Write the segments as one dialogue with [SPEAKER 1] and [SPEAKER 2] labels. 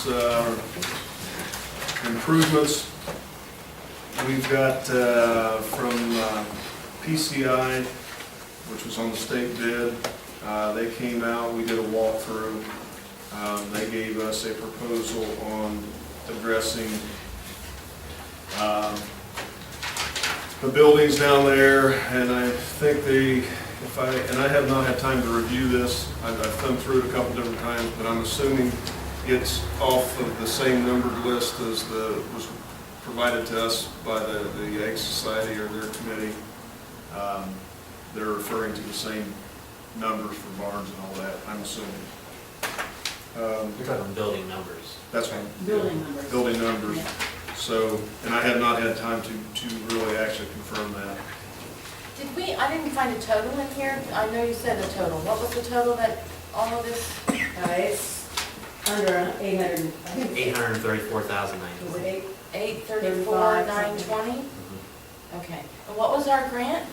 [SPEAKER 1] is improvements. We've got from PCI, which was on the state bid. They came out, we did a walkthrough. They gave us a proposal on addressing the buildings down there, and I think and I have not had time to review this. I've thumbed through it a couple different times, but I'm assuming it's off of the same numbered list as was provided to us by the Egg Society or their committee. They're referring to the same numbers for barns and all that, I'm assuming.
[SPEAKER 2] You're talking building numbers.
[SPEAKER 1] That's right.
[SPEAKER 3] Building numbers.
[SPEAKER 1] Building numbers.
[SPEAKER 3] Yeah.
[SPEAKER 1] So, and I have not had time to really actually confirm that.
[SPEAKER 4] I didn't find a total in here. I know you said a total. What was the total that all of this?
[SPEAKER 3] It's under 800, I think it's
[SPEAKER 2] $834,900.
[SPEAKER 3] was it
[SPEAKER 4] 834,920? Okay. And what was our grant?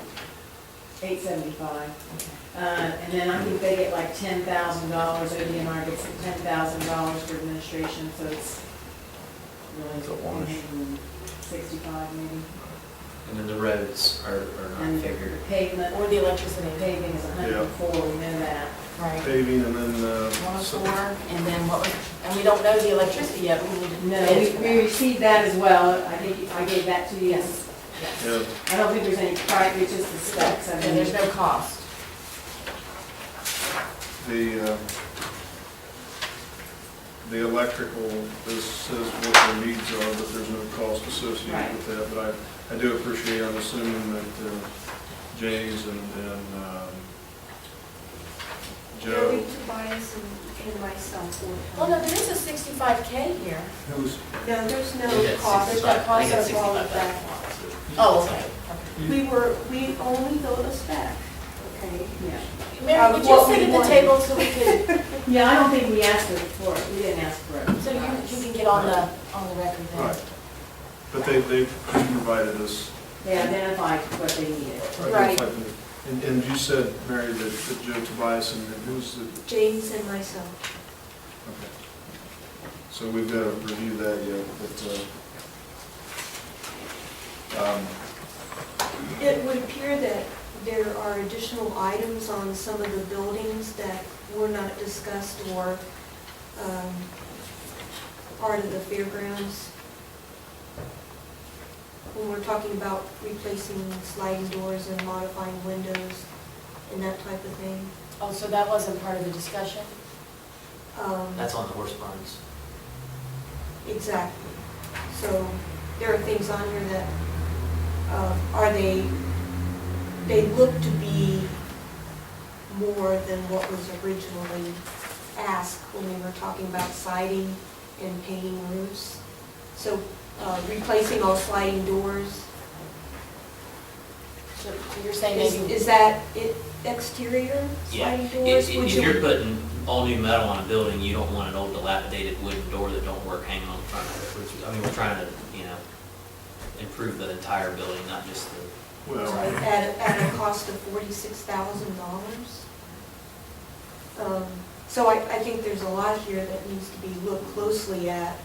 [SPEAKER 3] 875. And then I think they get like $10,000, ODNR gets $10,000 for administration, so it's really
[SPEAKER 5] So one.
[SPEAKER 3] 165 maybe.
[SPEAKER 2] And then the roads are not
[SPEAKER 3] And
[SPEAKER 2] figured.
[SPEAKER 3] the pavement,
[SPEAKER 4] Or the electricity?
[SPEAKER 3] paving is 104, we know that.
[SPEAKER 4] Right.
[SPEAKER 1] Paving and then,
[SPEAKER 4] 104, and then what was, and we don't know the electricity yet. We need to
[SPEAKER 3] No,
[SPEAKER 4] bid for
[SPEAKER 3] we
[SPEAKER 4] that.
[SPEAKER 3] received that as well. I gave that to you.
[SPEAKER 4] Yes. Yes.
[SPEAKER 1] yeah,
[SPEAKER 3] I don't think there's any price, it's just the specs. I
[SPEAKER 4] And
[SPEAKER 3] mean,
[SPEAKER 4] there's no cost.
[SPEAKER 1] the electrical, this says what their needs are, but there's no cost associated
[SPEAKER 3] Right.
[SPEAKER 1] with that. But I do appreciate, I'm assuming that James and Joe,
[SPEAKER 6] Joey, Tobias, and myself.
[SPEAKER 4] Well, no, there is a 65K here.
[SPEAKER 1] who's,
[SPEAKER 6] No, there's no
[SPEAKER 2] We got
[SPEAKER 6] cost.
[SPEAKER 2] 65 I think it's
[SPEAKER 6] of all of
[SPEAKER 2] 65,000
[SPEAKER 6] that.
[SPEAKER 2] lots.
[SPEAKER 4] Oh, okay.
[SPEAKER 6] We only built a spec, okay?
[SPEAKER 3] Yeah.
[SPEAKER 4] Mary, would you
[SPEAKER 6] What
[SPEAKER 4] sit
[SPEAKER 6] we
[SPEAKER 4] at the
[SPEAKER 6] wanted.
[SPEAKER 4] table so we could,
[SPEAKER 3] Yeah, I don't think we asked for it. We didn't ask for it.
[SPEAKER 4] so you can get on the record then?
[SPEAKER 1] right. But they provided us.
[SPEAKER 3] They identified what they needed.
[SPEAKER 6] Right.
[SPEAKER 1] And you said, Mary, that Joe Tobias and who's the,
[SPEAKER 6] James and myself.
[SPEAKER 1] okay. So we've got to review that yet, but,
[SPEAKER 6] It would appear that there are additional items on some of the buildings that were not discussed or part of the fairgrounds. When we're talking about replacing sliding doors and modifying windows and that type of thing.
[SPEAKER 4] Oh, so that wasn't part of the discussion?
[SPEAKER 2] That's on the horse barns.
[SPEAKER 6] Exactly. So there are things on here that they look to be more than what was originally asked when we were talking about siding and painting roofs. So replacing all sliding doors,
[SPEAKER 4] So you're saying maybe,
[SPEAKER 6] is that exterior
[SPEAKER 2] Yeah,
[SPEAKER 6] sliding doors?
[SPEAKER 2] if you're putting all new metal on a building, you don't want an old dilapidated wooden door that don't work hanging on the front of it. I mean, we're trying to, improve the entire building, not just the,
[SPEAKER 1] well,
[SPEAKER 6] At a cost of $46,000. So I think there's a lot here that needs to be looked closely at.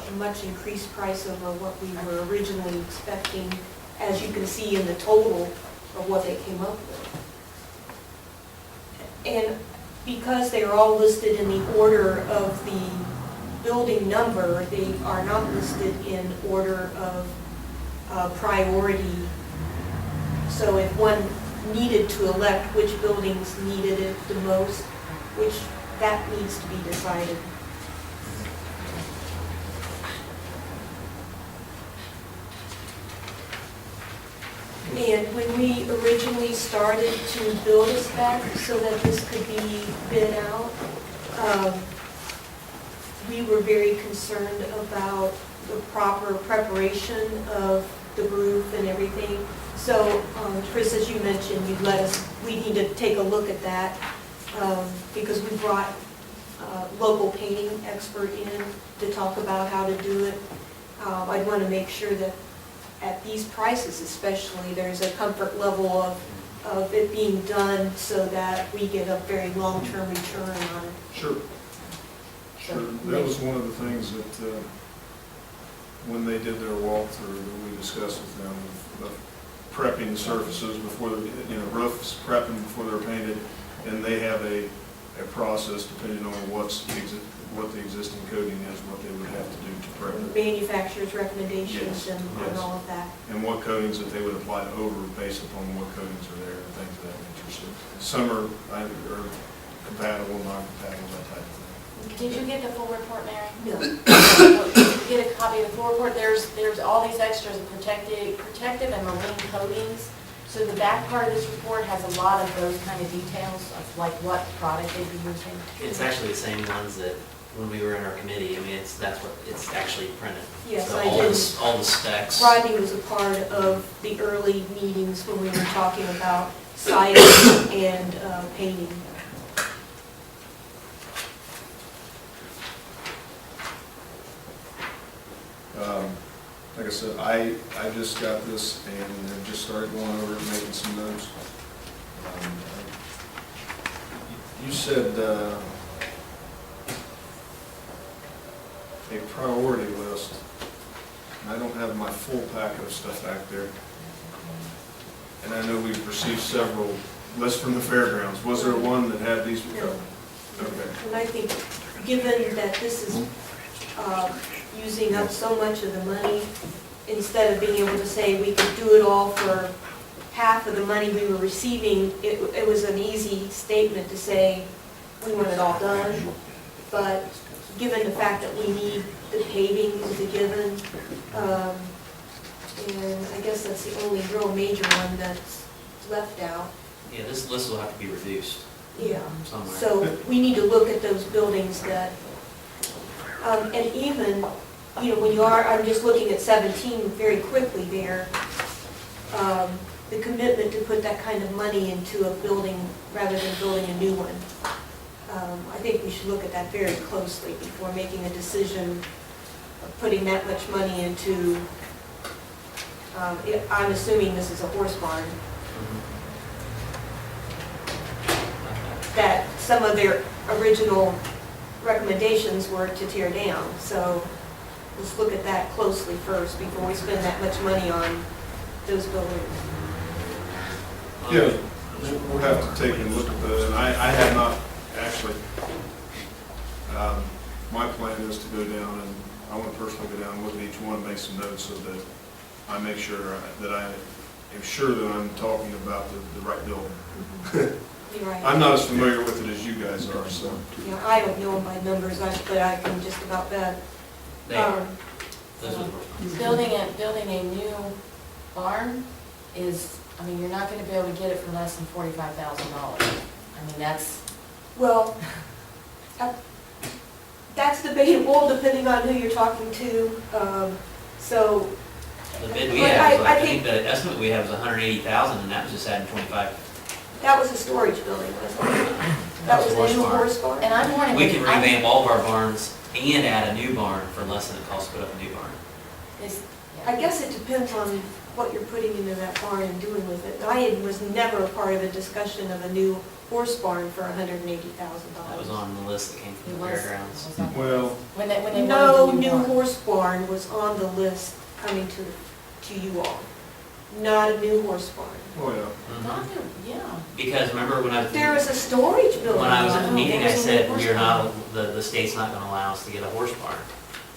[SPEAKER 6] A much increased price over what we were originally expecting, as you can see in the total of what they came up with. And because they are all listed in the order of the building number, they are not listed in order of priority. So if one needed to elect which buildings needed it the most, which that needs to be decided. And when we originally started to build a spec so that this could be bid out, we were very concerned about the proper preparation of the roof and everything. So, Chris, as you mentioned, we need to take a look at that because we brought a local painting expert in to talk about how to do it. I'd want to make sure that at these prices especially, there's a comfort level of it being done so that we get a very long-term return on it.
[SPEAKER 1] sure. Sure, that was one of the things that, when they did their walkthrough, that we discussed with them, of prepping the surfaces before, roofs prepping before they're painted, and they have a process depending on what the existing coating is, what they would have to do to prep it.
[SPEAKER 6] Manufacturer's recommendations
[SPEAKER 1] Yes,
[SPEAKER 6] and
[SPEAKER 1] yes.
[SPEAKER 6] all of that.
[SPEAKER 1] And what coatings that they would apply over based upon what coatings are there and things of that nature. So some are compatible, non-compatible, that type of thing.
[SPEAKER 4] Did you get the full report, Mary?
[SPEAKER 6] No.
[SPEAKER 4] Did you get a copy of the full report? There's all these extras of protective and marine coatings. So the back part of this report has a lot of those kind of details of like what product they'd be using.
[SPEAKER 2] It's actually the same ones that when we were in our committee, I mean, that's what it's actually printed.
[SPEAKER 6] Yes,
[SPEAKER 2] So
[SPEAKER 6] I
[SPEAKER 2] all
[SPEAKER 6] did.
[SPEAKER 2] all the specs.
[SPEAKER 6] Rodney was a part of the early meetings when we were talking about siding and painting.
[SPEAKER 1] Like I said, I just got this and have just started going over it and making some notes. You said a priority list. I don't have my full packet of stuff back there. And I know we've received several lists from the fairgrounds. Was there one that had these?
[SPEAKER 6] No.
[SPEAKER 1] Okay.
[SPEAKER 6] And I think, given that this is using up so much of the money, instead of being able to say we could do it all for half of the money we were receiving, it was an easy statement to say we want it all done. But given the fact that we need the paving as a given, and I guess that's the only real major one that's left out.
[SPEAKER 2] Yeah, this list will have to be reduced
[SPEAKER 6] Yeah.
[SPEAKER 2] somewhere.
[SPEAKER 6] So we need to look at those buildings that, and even, when you are, I'm just looking at 17 very quickly there, the commitment to put that kind of money into a building rather than building a new one. I think we should look at that very closely before making a decision of putting that much money into, I'm assuming this is a horse barn, that some of their original recommendations were to tear down. So let's look at that closely first before we spend that much money on those buildings.
[SPEAKER 1] Yeah, we'll have to take a look at those, and I have not, actually, my plan is to go down and, I want to personally go down and look at each one, make some notes so that I make sure that I am sure that I'm talking about the right building.
[SPEAKER 6] You're right.
[SPEAKER 1] I'm not as familiar with it as you guys are, so.
[SPEAKER 6] I don't know them by numbers, but I can just about bet.
[SPEAKER 2] They are. Those are the first ones.
[SPEAKER 4] Building a new barn is, I mean, you're not gonna be able to get it for less than $45,000. I mean, that's,
[SPEAKER 6] Well, that's debatable depending on who you're talking to. So,
[SPEAKER 2] The bid we
[SPEAKER 6] But
[SPEAKER 2] had,
[SPEAKER 6] I
[SPEAKER 2] I
[SPEAKER 6] think-
[SPEAKER 2] think the estimate we had was 180,000, and that was just adding 25.
[SPEAKER 6] that was a storage building, wasn't it? That was the new horse barn?
[SPEAKER 4] and I'm wondering.
[SPEAKER 2] We can revamp all of our barns and add a new barn for less than it costs to put up a new barn.
[SPEAKER 6] I guess it depends on what you're putting into that barn and doing with it. I was never a part of a discussion of a new horse barn for $180,000.
[SPEAKER 2] That was on the list that came from
[SPEAKER 4] It
[SPEAKER 2] the
[SPEAKER 4] was-
[SPEAKER 2] fairgrounds.
[SPEAKER 4] was on-
[SPEAKER 1] Well,
[SPEAKER 4] When they
[SPEAKER 6] No
[SPEAKER 4] wanted
[SPEAKER 6] new
[SPEAKER 4] barn.
[SPEAKER 6] horse barn was on the list coming to you all. Not a new horse barn.
[SPEAKER 1] oh yeah.
[SPEAKER 2] Mhm.
[SPEAKER 4] Not new, yeah.
[SPEAKER 2] Because remember when I was,
[SPEAKER 6] There was a storage building.
[SPEAKER 2] when I was at the
[SPEAKER 6] on it.
[SPEAKER 2] meeting, I
[SPEAKER 4] There's a
[SPEAKER 2] said
[SPEAKER 4] horse
[SPEAKER 2] we are
[SPEAKER 4] barn.
[SPEAKER 2] not, the state's not gonna allow us to get a horse barn.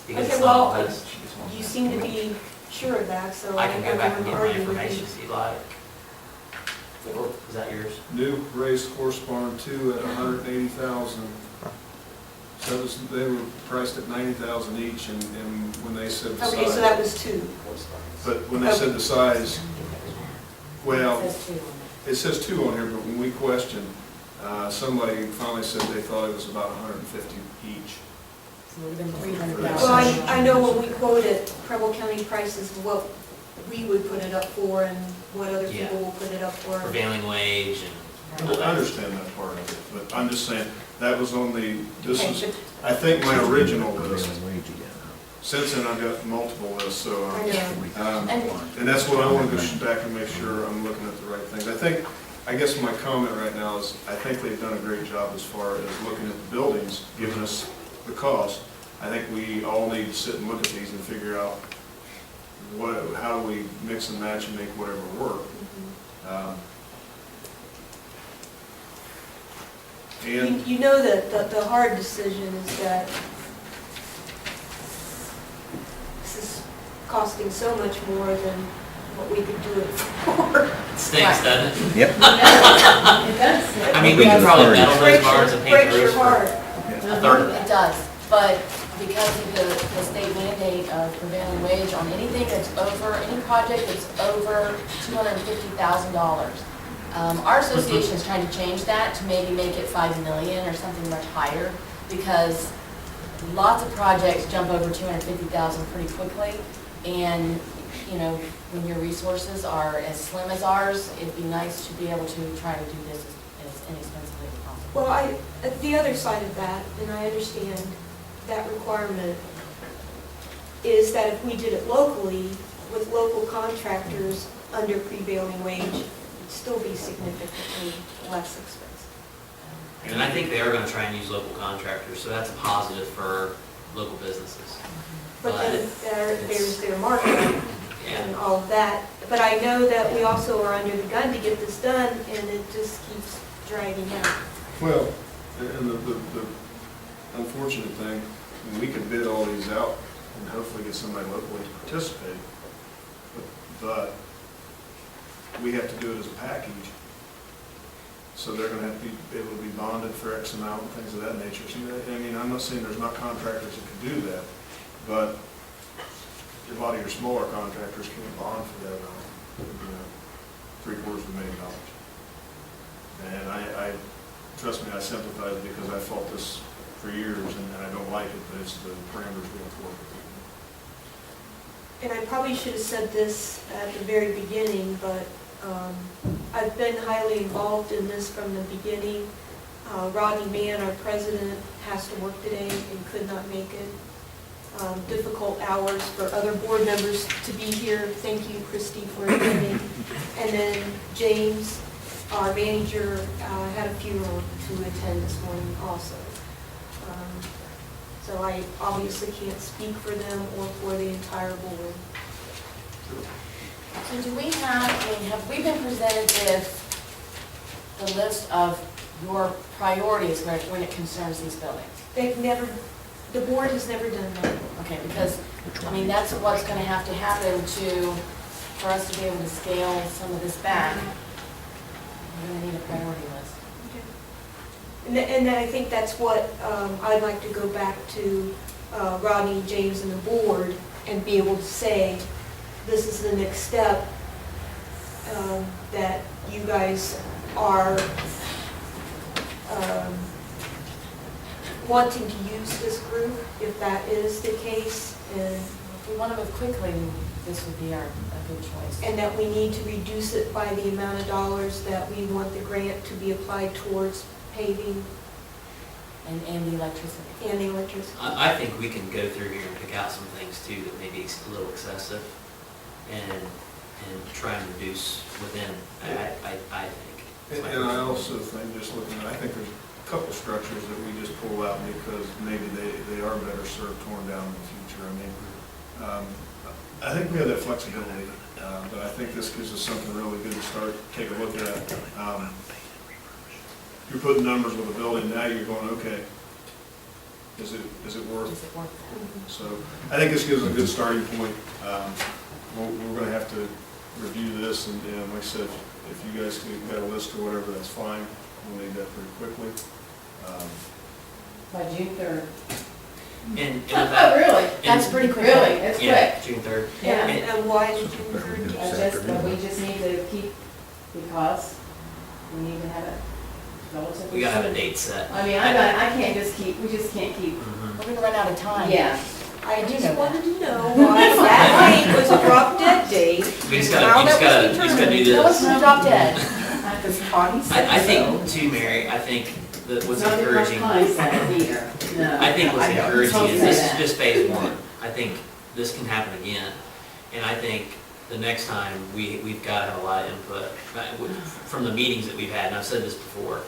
[SPEAKER 2] Because
[SPEAKER 6] Okay,
[SPEAKER 2] it's not
[SPEAKER 6] well,
[SPEAKER 2] on the list.
[SPEAKER 6] You seem to be sure of that, so
[SPEAKER 2] I can go back and get my
[SPEAKER 6] argue with you.
[SPEAKER 2] information if you'd like. Is that yours?
[SPEAKER 1] New raised horse barn, 2 at 180,000. So they were priced at 90,000 each, and when they said the size.
[SPEAKER 6] Okay, so that was two.
[SPEAKER 1] But when they said the size, well,
[SPEAKER 4] It says two on
[SPEAKER 1] it says 2 on here, but when we questioned, somebody finally said they thought it was about 150 each.
[SPEAKER 4] it. So it would've been 300,000.
[SPEAKER 6] Well, I know when we quoted Preble County prices, what we would put it up for and what other
[SPEAKER 2] Yeah.
[SPEAKER 6] people will put it up for.
[SPEAKER 2] Prevailing wage and all
[SPEAKER 1] I
[SPEAKER 2] that.
[SPEAKER 1] understand that part of it, but I'm just saying, that was on the, this
[SPEAKER 6] Okay,
[SPEAKER 1] is,
[SPEAKER 6] but
[SPEAKER 1] I think, my original list. Since then, I've got multiple lists, so,
[SPEAKER 6] I know.
[SPEAKER 4] And
[SPEAKER 1] and that's what I want to go back and make sure I'm looking at the right things. I guess my comment right now is, I think they've done a great job as far as looking at the buildings, giving us the cost. I think we all need to sit and look at these and figure out how do we mix and match and make whatever work. And
[SPEAKER 6] You know that the hard decision is that this is costing so much more than what we could do it for.
[SPEAKER 2] It stinks, doesn't it?
[SPEAKER 5] Yep.
[SPEAKER 3] It does.
[SPEAKER 2] I mean, we could probably metal those
[SPEAKER 6] Breaks
[SPEAKER 2] bars
[SPEAKER 6] your-
[SPEAKER 2] and paint
[SPEAKER 6] breaks
[SPEAKER 2] the
[SPEAKER 6] your
[SPEAKER 2] roofs for
[SPEAKER 6] heart.
[SPEAKER 2] a third of
[SPEAKER 4] It
[SPEAKER 2] that.
[SPEAKER 4] does, but because of the state mandate of prevailing wage on anything that's over, any project that's over $250,000. Our association is trying to change that to maybe make it 5 million or something much higher, because lots of projects jump over 250,000 pretty quickly, and, you know, when your resources are as slim as ours, it'd be nice to be able to try to do this as inexpensively as possible.
[SPEAKER 6] Well, the other side of that, and I understand that requirement, is that if we did it locally with local contractors under prevailing wage, it'd still be significantly less expensive.
[SPEAKER 2] And I think they are gonna try and use local contractors, so that's a positive for local businesses.
[SPEAKER 6] But then there's their marketing and
[SPEAKER 2] Yeah,
[SPEAKER 6] all of that. But I know that we also are under the gun to get this done, and it just keeps dragging out.
[SPEAKER 1] well, and the unfortunate thing, we could bid all these out and hopefully get somebody locally to participate, but we have to do it as a package. So they're gonna have to be able to be bonded for X amount and things of that nature. See, I mean, I'm not saying there's not contractors that could do that, but a lot of your smaller contractors can't bond for that amount, you know, $750,000. And I, trust me, I sympathize because I fought this for years and I don't like it, but it's the parameters we have to work with.
[SPEAKER 6] And I probably should have said this at the very beginning, but I've been highly involved in this from the beginning. Rodney Mann, our president, has to work today and could not make it. Difficult hours for other board members to be here. Thank you, Christy, for attending. And then James, our manager, had a funeral to attend this morning also. So I obviously can't speak for them or for the entire board.
[SPEAKER 4] So do we have we been presented with the list of your priorities when it concerns these buildings?
[SPEAKER 6] The board has never done that.
[SPEAKER 4] Okay, because, I mean, that's what's gonna have to happen for us to be able to scale some of this back. We're gonna need a priority list.
[SPEAKER 6] And then I think that's what I'd like to go back to Rodney, James, and the board and be able to say, this is the next step that you guys are wanting to use this group, if that is the case, and
[SPEAKER 4] If we want to move quickly, this would be a good choice.
[SPEAKER 6] and that we need to reduce it by the amount of dollars that we want the grant to be applied towards paving
[SPEAKER 4] And the electricity.
[SPEAKER 6] and the electricity.
[SPEAKER 2] I think we can go through here and pick out some things too that may be a little excessive and try and reduce within, I think.
[SPEAKER 1] And I also think, just looking at, I think there's a couple structures that we just pull out because maybe they are better served torn down in the future. I mean, I think we have that flexibility, but I think this gives us something really good to start, take a look at. You're putting numbers with a building, now you're going, okay, is it worth
[SPEAKER 4] Is it worth it?
[SPEAKER 1] So I think this gives a good starting point. We're going to have to review this, and like I said, if you guys got a list or whatever, that's fine. We'll need that pretty quickly.
[SPEAKER 3] By June 3rd.
[SPEAKER 2] And with
[SPEAKER 3] Oh,
[SPEAKER 2] that,
[SPEAKER 3] really?
[SPEAKER 4] That's pretty quick.
[SPEAKER 3] Really, it's quick.
[SPEAKER 2] yeah, June 3rd.
[SPEAKER 3] Yeah.
[SPEAKER 6] And why did you refer to
[SPEAKER 3] But we just need to keep, because we need to have it relatively.
[SPEAKER 2] We gotta have a
[SPEAKER 3] soon.
[SPEAKER 2] date set.
[SPEAKER 3] I mean, I can't just keep, we just can't keep,
[SPEAKER 2] Mhm.
[SPEAKER 4] We're gonna run out of time.
[SPEAKER 3] yeah.
[SPEAKER 6] I
[SPEAKER 4] do
[SPEAKER 6] just
[SPEAKER 4] know
[SPEAKER 6] wanted to know why that date was a drop dead date.
[SPEAKER 2] We just
[SPEAKER 6] How
[SPEAKER 2] gotta,
[SPEAKER 6] that was
[SPEAKER 2] do
[SPEAKER 6] determined.
[SPEAKER 4] No one's
[SPEAKER 2] this.
[SPEAKER 4] gonna drop dead.
[SPEAKER 3] Because Connie said
[SPEAKER 2] I
[SPEAKER 3] so.
[SPEAKER 2] think too, Mary, I think that what's
[SPEAKER 3] Not because
[SPEAKER 2] encouraging,
[SPEAKER 3] Connie said it either, no.
[SPEAKER 2] I think what's
[SPEAKER 3] know.
[SPEAKER 2] encouraging
[SPEAKER 3] Don't
[SPEAKER 2] is
[SPEAKER 3] say
[SPEAKER 2] this is
[SPEAKER 3] that.
[SPEAKER 2] just phase one. I think this can happen again. And I think the next time, we've got to have a lot of input from the meetings that we've had, and I've said this before.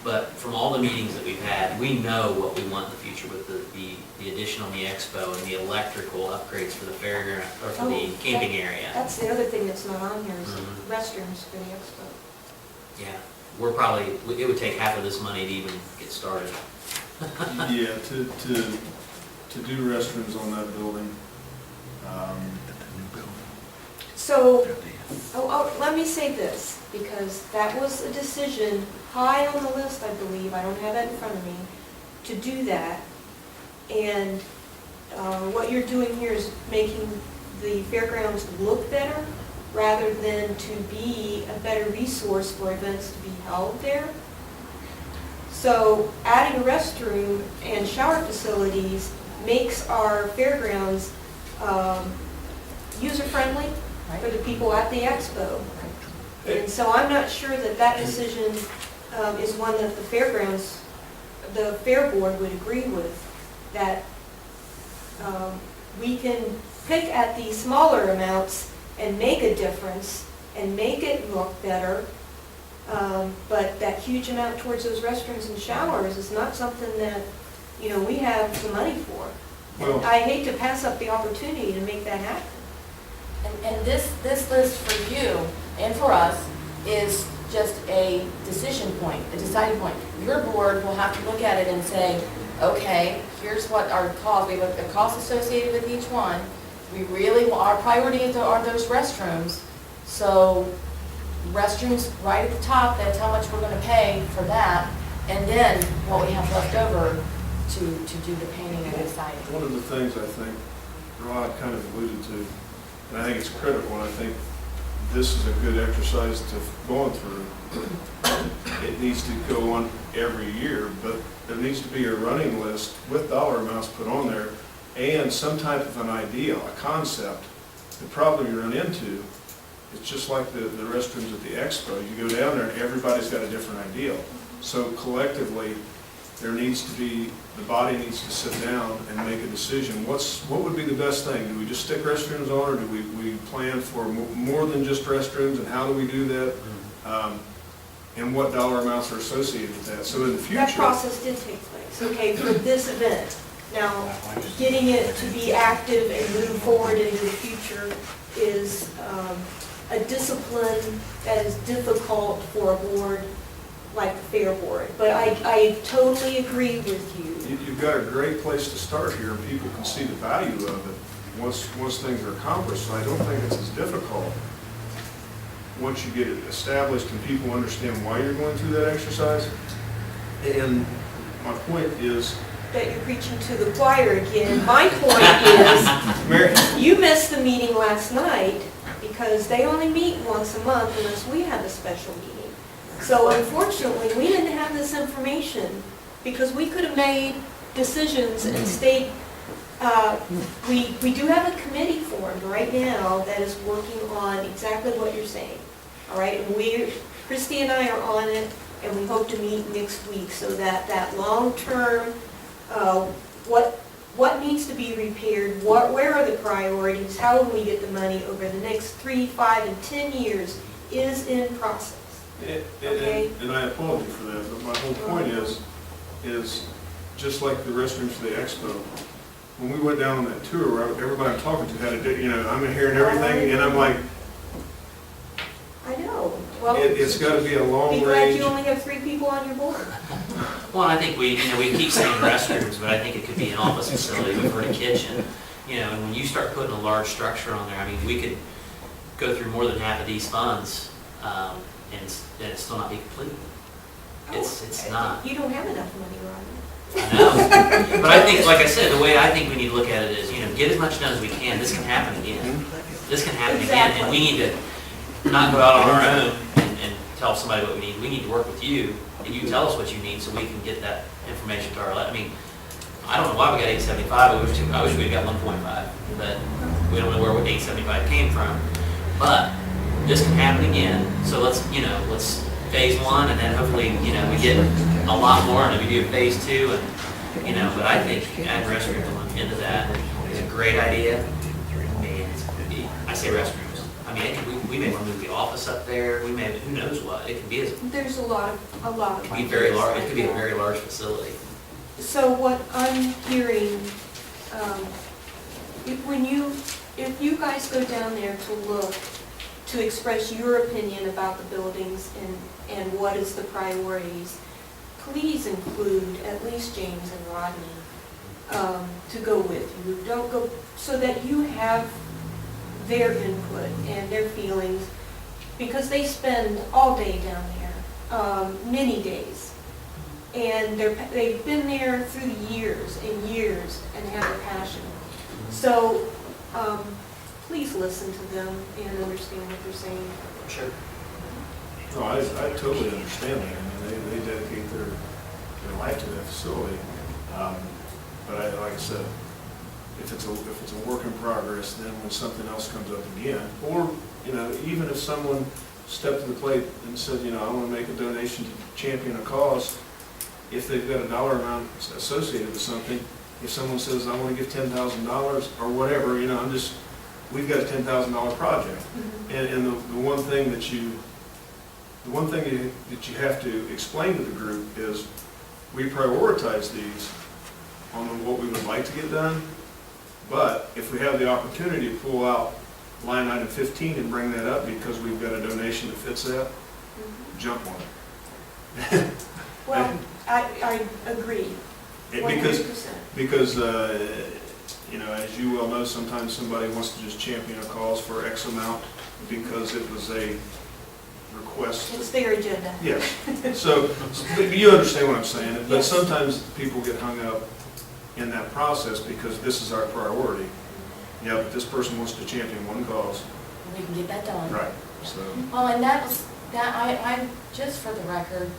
[SPEAKER 2] But from all the meetings that we've had, we know what we want in the future with the addition on the expo and the electrical upgrades for the fairground, or for the camping area.
[SPEAKER 6] That's the other thing that's not on here is the
[SPEAKER 2] Mhm.
[SPEAKER 6] restrooms for the expo.
[SPEAKER 2] Yeah, we're probably, it would take half of this money to even get started.
[SPEAKER 1] Yeah, to do restrooms on that building,
[SPEAKER 6] So, let me say this, because that was a decision high on the list, I believe, I don't have that in front of me, to do that. And what you're doing here is making the fairgrounds look better, rather than to be a better resource for events to be held there. So adding a restroom and shower facilities makes our fairgrounds user-friendly for the people at the expo. And so I'm not sure that that decision is one that the fairgrounds, the fair board would agree with, that we can pick at these smaller amounts and make a difference and make it look better, but that huge amount towards those restrooms and showers is not something that, we have the money for.
[SPEAKER 1] well,
[SPEAKER 6] I hate to pass up the opportunity to make that happen.
[SPEAKER 4] And this list for you and for us is just a decision point, a deciding point. Your board will have to look at it and say, okay, here's what our cost, we have a cost associated with each one. We really, our priority are those restrooms. So restrooms right at the top, that's how much we're gonna pay for that. And then what we have left over to do the painting and the siding.
[SPEAKER 1] one of the things I think Rod kind of alluded to, and I think it's critical, and I think this is a good exercise to going through. It needs to go on every year, but there needs to be a running list with dollar amounts put on there and some type of an idea, a concept. The problem you run into, it's just like the restrooms at the expo. You go down there and everybody's got a different idea. So collectively, there needs to be, the body needs to sit down and make a decision. What would be the best thing? Do we just stick restrooms on, or do we plan for more than just restrooms, and how do we do that? And what dollar amounts are associated with that? So in the future.
[SPEAKER 6] That process did take place, okay, for this event. Now, getting it to be active and move forward into the future is a discipline that is difficult for a board like the Fair Board. But I totally agree with you.
[SPEAKER 1] You've got a great place to start here, and people can see the value of it once things are accomplished. So I don't think it's as difficult once you get it established and people understand why you're going through that exercise. And my point is,
[SPEAKER 6] That you're preaching to the choir again. My point
[SPEAKER 1] Mary,
[SPEAKER 6] is, you missed the meeting last night because they only meet once a month unless we have a special meeting. So unfortunately, we didn't have this information because we could have made decisions and stayed. We do have a committee formed right now that is working on exactly what you're saying. All right, and Christy and I are on it, and we hope to meet next week so that long-term, what needs to be repaired, where are the priorities, how will we get the money over the next 3, 5, and 10 years is in process. Okay.
[SPEAKER 1] and I apologize for that, but my whole point is just like the restrooms for the expo. When we went down on that tour, everybody I'm talking to had I'm hearing everything, and I'm like,
[SPEAKER 6] I know. Well,
[SPEAKER 1] it's got to be a long
[SPEAKER 6] be glad
[SPEAKER 1] range.
[SPEAKER 6] you only have 3 people on your board.
[SPEAKER 2] Well, I think we keep saying restrooms, but I think it could be an office facility or a kitchen. And when you start putting a large structure on there, I mean, we could go through more than half of these funds, and it still not be complete. It's not.
[SPEAKER 6] You don't have enough money, Ron.
[SPEAKER 2] I know. But I think, like I said, the way I think we need to look at it is, get as much done as we can. This can happen again. This can happen again, and we need to not go out on our own and tell somebody what we need. We need to work with you, and you tell us what you need so we can get that information to our, I mean, I don't know why we got 875, I wish we'd got 1.5, but we don't know where 875 came from. But this can happen again, so let's phase 1, and then hopefully, we get a lot more, and then we do phase 2, and, but I think add restrooms into that is a great idea. And I say restrooms. I mean, we may want to move the office up there, we may, who knows what, it could be, it
[SPEAKER 6] There's a lot of.
[SPEAKER 2] could be very large, it could be a
[SPEAKER 6] ideas like
[SPEAKER 2] very large facility.
[SPEAKER 6] that. So what I'm hearing, if you guys go down there to look, to express your opinion about the buildings and what is the priorities, please include at least James and Rodney to go with you. Don't go, so that you have their input and their feelings, because they spend all day down there, many days. And they've been there through years and years and have a passion. So please listen to them and understand what they're saying.
[SPEAKER 2] Sure.
[SPEAKER 1] No, I totally understand that. I mean, they dedicate their life to that facility. But like I said, if it's a work in progress, then when something else comes up again, or, you know, even if someone stepped to the plate and said, you know, I want to make a donation to champion a cause, if they've got a dollar amount associated with something, if someone says, I want to give $10,000 or whatever, you know, we've got a $10,000 project. And the one thing that you have to explain to the group is, we prioritize these on what we would like to get done, but if we have the opportunity to pull out line item 15 and bring that up because we've got a donation that fits that, jump on it.
[SPEAKER 6] Well, I agree. 100%.
[SPEAKER 1] Because you know, as you well know, sometimes somebody wants to just champion a cause for X amount because it was a request.
[SPEAKER 6] It's their agenda.
[SPEAKER 1] Yes. So you understand what I'm saying. But
[SPEAKER 6] Yes.
[SPEAKER 1] sometimes people get hung up in that process because this is our priority. Yeah, but this person wants to champion one cause.
[SPEAKER 4] We can get that done.
[SPEAKER 1] Right. So,
[SPEAKER 4] Well, and I just for the record,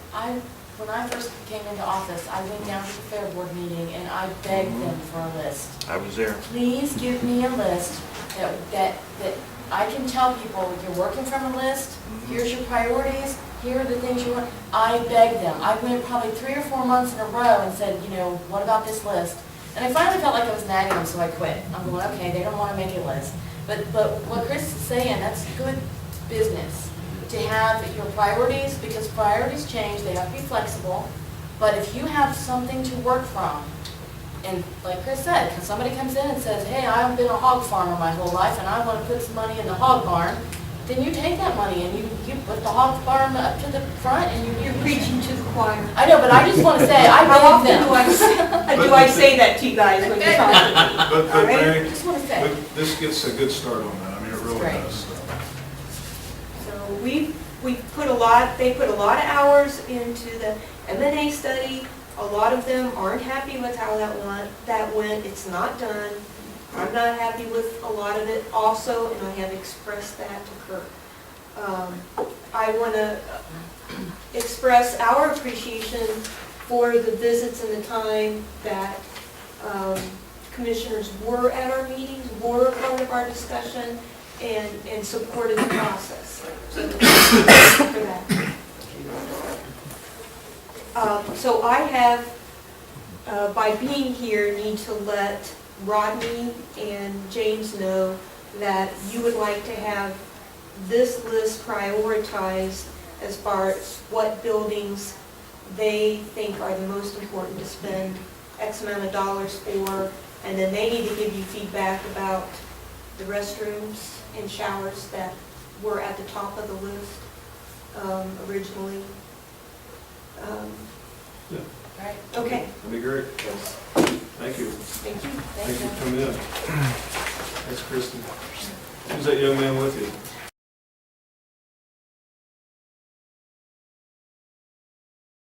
[SPEAKER 4] when I first came into office, I went down to the Fair Board meeting and I begged them for a list.
[SPEAKER 5] I was there.
[SPEAKER 4] Please give me a list that I can tell people, you're working from a list, here's your priorities, here are the things you want. I begged them. I went probably 3 or 4 months in a row and said, you know, what about this list? And I finally felt like I was nagging them, so I quit. I'm going, okay, they don't want to make a list. But what Chris is saying, that's good business, to have your priorities, because priorities change, they have to be flexible. But if you have something to work from, and like Chris said, if somebody comes in and says, hey, I've been a hog farmer my whole life and I want to put some money in the hog barn, then you take that money and you put the hog barn up to the front and
[SPEAKER 6] You're preaching to the choir.
[SPEAKER 4] I know, but I just want to say, I
[SPEAKER 6] How
[SPEAKER 4] believe
[SPEAKER 6] often
[SPEAKER 4] them.
[SPEAKER 6] do I say that to you guys when you're talking?
[SPEAKER 1] but
[SPEAKER 6] All right.
[SPEAKER 1] Mary,
[SPEAKER 4] I just want to say.
[SPEAKER 1] this gets a good start on that. I mean, it really
[SPEAKER 4] Great.
[SPEAKER 1] does. So.
[SPEAKER 6] So we put a lot, they put a lot of hours into the M&A study. A lot of them aren't happy with how that went. It's not done. I'm not happy with a lot of it also, and I have expressed that to Kirk. I want to express our appreciation for the visits and the time that commissioners were at our meetings, were a part of our discussion, and supported the process. So thank you for that. So I have, by being here, need to let Rodney and James know that you would like to have this list prioritized as far as what buildings they think are the most important to spend X amount of dollars for, and then they need to give you feedback about the restrooms and showers that were at the top of the list originally.
[SPEAKER 1] Yeah,
[SPEAKER 4] Right.
[SPEAKER 6] Okay.
[SPEAKER 1] that'd be great.
[SPEAKER 6] Yes.
[SPEAKER 1] Thank you.
[SPEAKER 6] Thank you.
[SPEAKER 1] Thank you for coming in. Thanks, Kristen. Who's that young man with you?